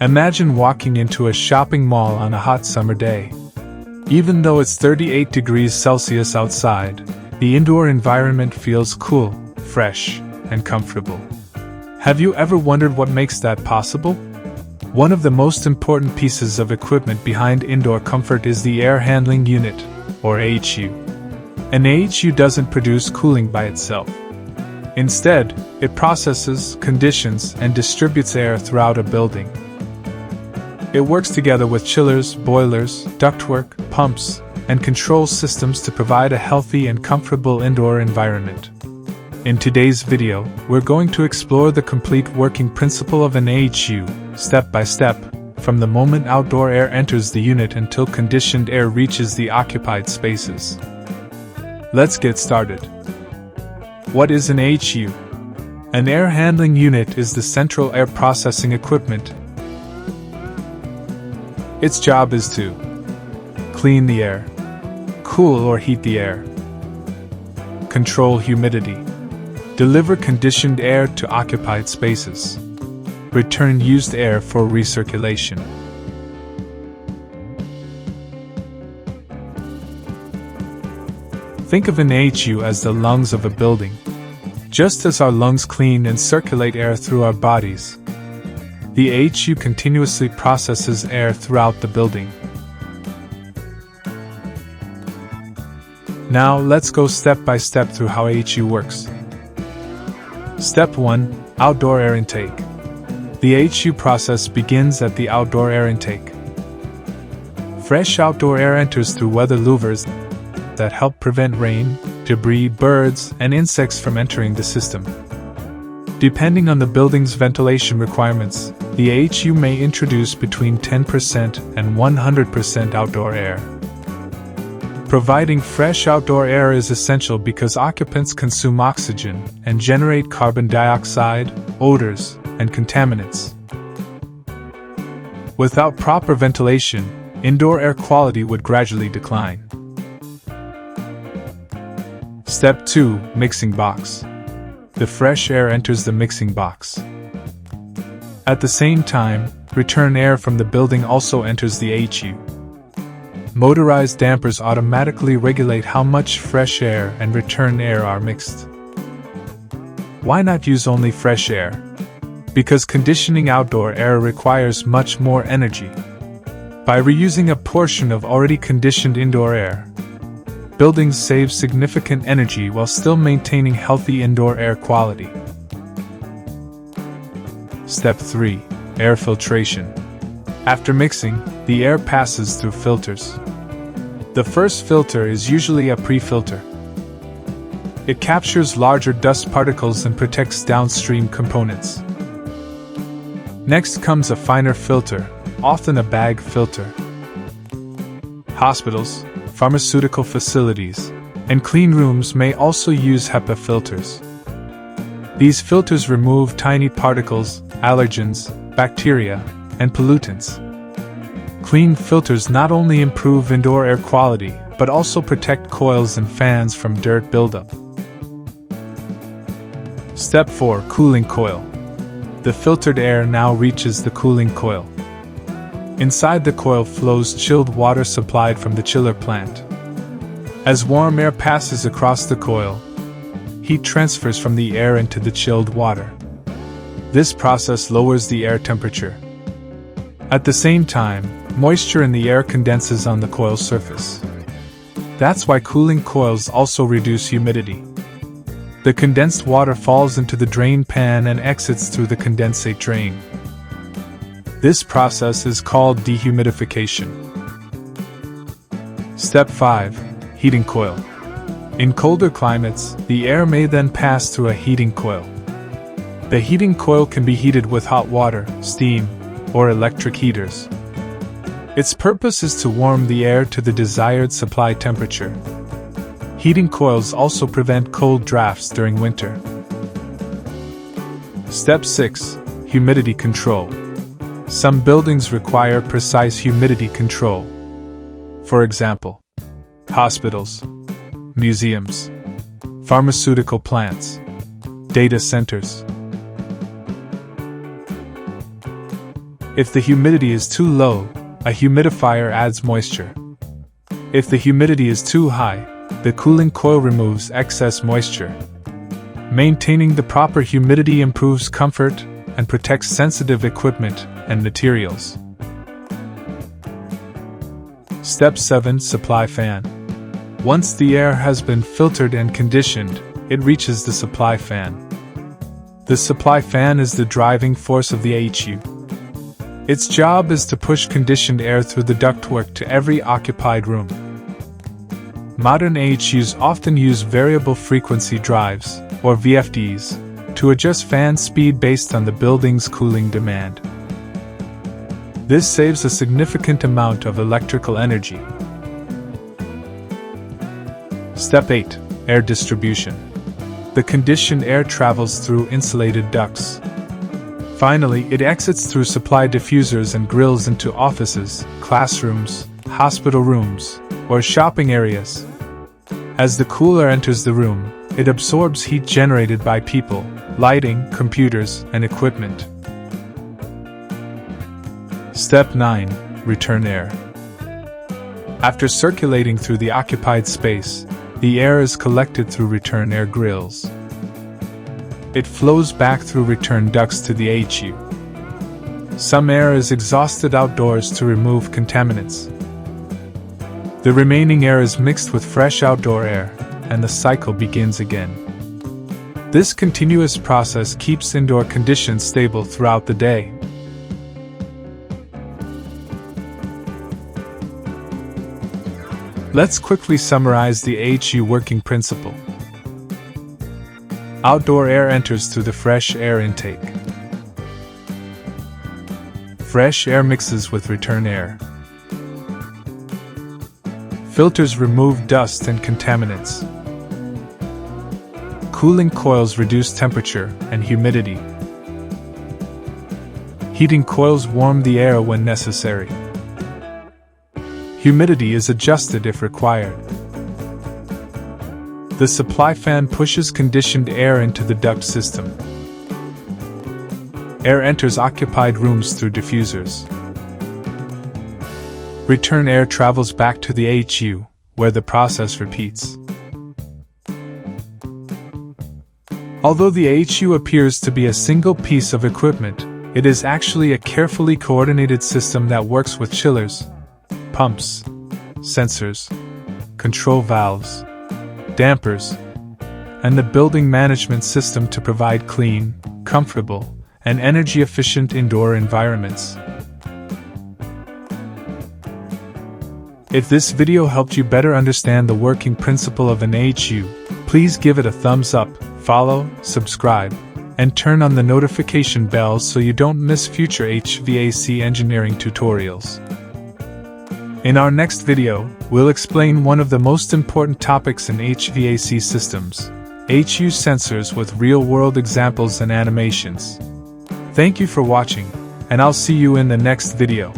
Imagine walking into a shopping mall on a hot summer day. Even though it's 38 degrees Celsius outside, the indoor environment feels cool, fresh, and comfortable. Have you ever wondered what makes that possible? One of the most important pieces of equipment behind indoor comfort is the air handling unit, or AHU. An AHU doesn't produce cooling by itself. Instead, it processes, conditions, and distributes air throughout a building. It works together with chillers, boilers, ductwork, pumps, and control systems to provide a healthy and comfortable indoor environment. In today's video, we're going to explore the complete working principle of an AHU, step by step, from the moment outdoor air enters the unit until conditioned air reaches the occupied spaces. Let's get started. What is an AHU? An air handling unit is the central air processing equipment. Its job is to clean the air, cool or heat the air, control humidity, deliver conditioned air to occupied spaces, return used air for recirculation. Think of an AHU as the lungs of a building. Just as our lungs clean and circulate air through our bodies, the AHU continuously processes air throughout the building. Now let's go step by step through how AHU works. Step 1. Outdoor air intake. The AHU process begins at the outdoor air intake. Fresh outdoor air enters through weather louvers that help prevent rain, debris, birds, and insects from entering the system. Depending on the building's ventilation requirements, the AHU may introduce between 10% and 100% outdoor air. Providing fresh outdoor air is essential because occupants consume oxygen and generate carbon dioxide, odors, and contaminants. Without proper ventilation, indoor air quality would gradually decline. Step 2. Mixing box. The fresh air enters the mixing box. At the same time, return air from the building also enters the AHU. Motorized dampers automatically regulate how much fresh air and return air are mixed. Why not use only fresh air? Because conditioning outdoor air requires much more energy. By reusing a portion of already conditioned indoor air, buildings save significant energy while still maintaining healthy indoor air quality. Step 3. Air filtration. After mixing, the air passes through filters. The first filter is usually a pre-filter. It captures larger dust particles and protects downstream components. Next comes a finer filter, often a bag filter. Hospitals, pharmaceutical facilities, and clean rooms may also use HEPA filters. These filters remove tiny particles, allergens, bacteria, and pollutants. Clean filters not only improve indoor air quality, but also protect coils and fans from dirt buildup. Step 4. Cooling coil. The filtered air now reaches the cooling coil. Inside the coil flows chilled water supplied from the chiller plant. As warm air passes across the coil, heat transfers from the air into the chilled water. This process lowers the air temperature. At the same time, moisture in the air condenses on the coil surface. That's why cooling coils also reduce humidity. The condensed water falls into the drain pan and exits through the condensate drain. This process is called dehumidification. Step 5. Heating coil. In colder climates, the air may then pass through a heating coil. The heating coil can be heated with hot water, steam, or electric heaters. Its purpose is to warm the air to the desired supply temperature. Heating coils also prevent cold drafts during winter. Step 6. Humidity control. Some buildings require precise humidity control. For example, hospitals, museums, pharmaceutical plants, data centers. If the humidity is too low, a humidifier adds moisture. If the humidity is too high, the cooling coil removes excess moisture. Maintaining the proper humidity improves comfort and protects sensitive equipment and materials. Step 7. Supply fan. Once the air has been filtered and conditioned, it reaches the supply fan. The supply fan is the driving force of the AHU. Its job is to push conditioned air through the ductwork to every occupied room. Modern AHUs often use variable frequency drives, or VFDs, to adjust fan speed based on the building's cooling demand. This saves a significant amount of electrical energy. Step 8. Air distribution. The conditioned air travels through insulated ducts. Finally, it exits through supply diffusers and grills into offices, classrooms, hospital rooms, or shopping areas. As the cooler enters the room, it absorbs heat generated by people, lighting, computers, and equipment. Step 9. Return air. After circulating through the occupied space, the air is collected through return air grills. It flows back through return ducts to the AHU. Some air is exhausted outdoors to remove contaminants. The remaining air is mixed with fresh outdoor air, and the cycle begins again. This continuous process keeps indoor conditions stable throughout the day. Let's quickly summarize the AHU working principle. Outdoor air enters through the fresh air intake. Fresh air mixes with return air. Filters remove dust and contaminants. Cooling coils reduce temperature and humidity. Heating coils warm the air when necessary. Humidity is adjusted if required. The supply fan pushes conditioned air into the duct system. Air enters occupied rooms through diffusers. Return air travels back to the AHU, where the process repeats. Although the AHU appears to be a single piece of equipment, it is actually a carefully coordinated system that works with chillers, pumps, sensors, control valves, dampers, and the building management system to provide clean, comfortable, and energy-efficient indoor environments. If this video helped you better understand the working principle of an AHU, please give it a thumbs up, follow, subscribe, and turn on the notification bell so you don't miss future HVAC engineering tutorials. In our next video, we'll explain one of the most important topics in HVAC systems, AHU sensors with real-world examples and animations. Thank you for watching, and I'll see you in the next video.